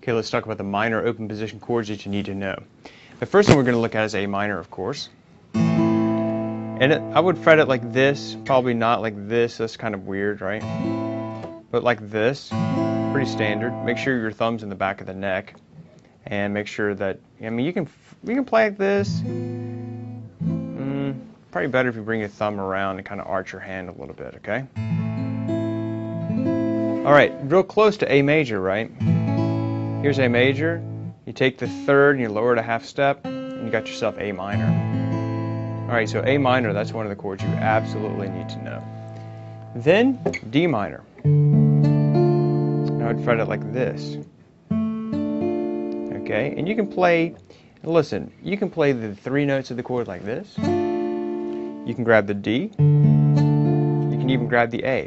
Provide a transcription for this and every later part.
Okay, let's talk about the minor open position chords that you need to know. The first one we're going to look at is A minor, of course. And I would fret it like this, probably not like this. That's kind of weird, right? But like this, pretty standard. Make sure your thumb's in the back of the neck, and make sure that, I mean, you can play like this. Probably better if you bring your thumb around and kind of arch your hand a little bit, okay? All right, real close to A major, right? Here's A major. You take the third and you lower it a half step, and you got yourself A minor. All right, so A minor, that's one of the chords you absolutely need to know. Then D minor. Now I'd fret it like this. Okay, and you can play, listen, you can play the three notes of the chord like this. You can grab the D. You can even grab the A.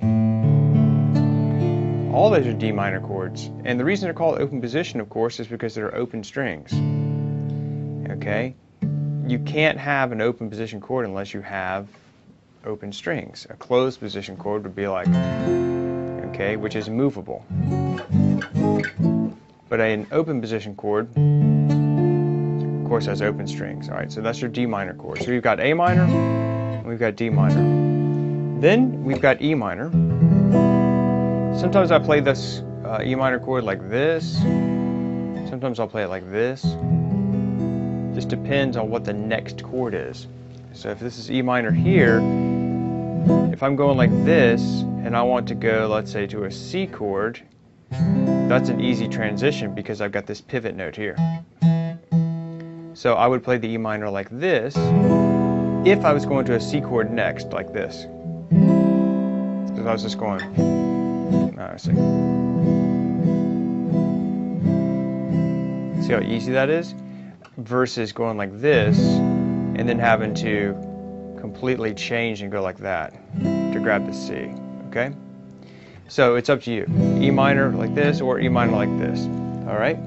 All those are D minor chords. And the reason they're called open position, of course, is because they're open strings. Okay? You can't have an open position chord unless you have open strings. A closed position chord would be like, okay, which is movable. But an open position chord, of course, has open strings. All right, so that's your D minor chord. So we've got A minor, and we've got D minor. Then we've got E minor. Sometimes I play this E minor chord like this. Sometimes I'll play it like this. Just depends on what the next chord is. So if this is E minor here, if I'm going like this and I want to go, let's say, to a C chord, that's an easy transition because I've got this pivot note here. So I would play the E minor like this if I was going to a C chord next, like this. Because I was just going, see how easy that is? Versus going like this and then having to completely change and go like that to grab the C, okay? So it's up to you. E minor like this or E minor like this, all right?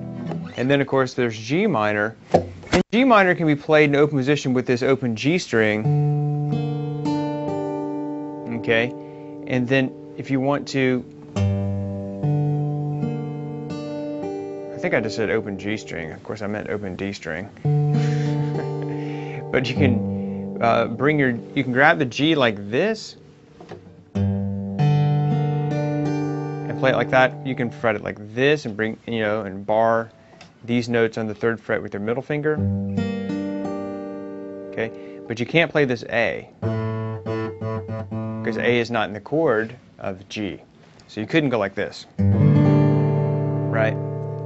And then of course there's G minor. And G minor can be played in open position with this open G string, okay? And then if you want to, I think I just said open G string. Of course I meant open D string. But you can you can grab the G like this and play it like that. You can fret it like this and bring, and bar these notes on the third fret with your middle finger. Okay, but you can't play this A because A is not in the chord of G. So you couldn't go like this, right?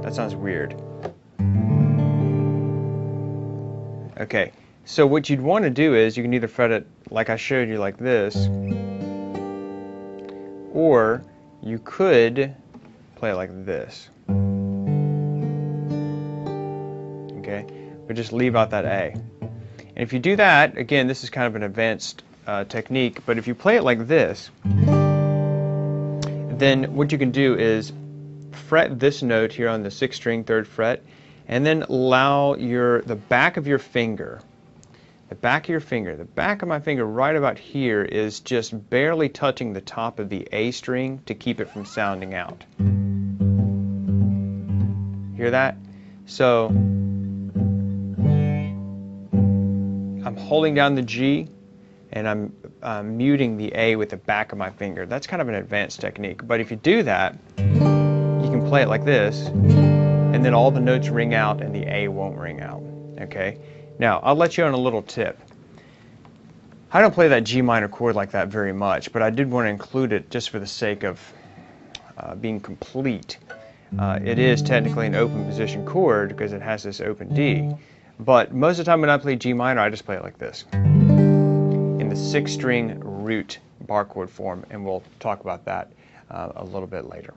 That sounds weird. Okay, so what you'd want to do is you can either fret it like I showed you like this, or you could play it like this. Okay, but just leave out that A. And if you do that, again, this is kind of an advanced technique, but if you play it like this, then what you can do is fret this note here on the 6th string, 3rd fret, and then allow the back of your finger, the back of my finger right about here is just barely touching the top of the A string to keep it from sounding out. Hear that? So I'm holding down the G and I'm muting the A with the back of my finger. That's kind of an advanced technique, but if you do that, you can play it like this, and then all the notes ring out and the A won't ring out. Okay? Now, I'll let you on a little tip. I don't play that G minor chord like that very much, but I did want to include it just for the sake of being complete. It is technically an open position chord because it has this open D, but most of the time when I play G minor, I just play it like this, in the 6th string root bar chord form, and we'll talk about that a little bit later.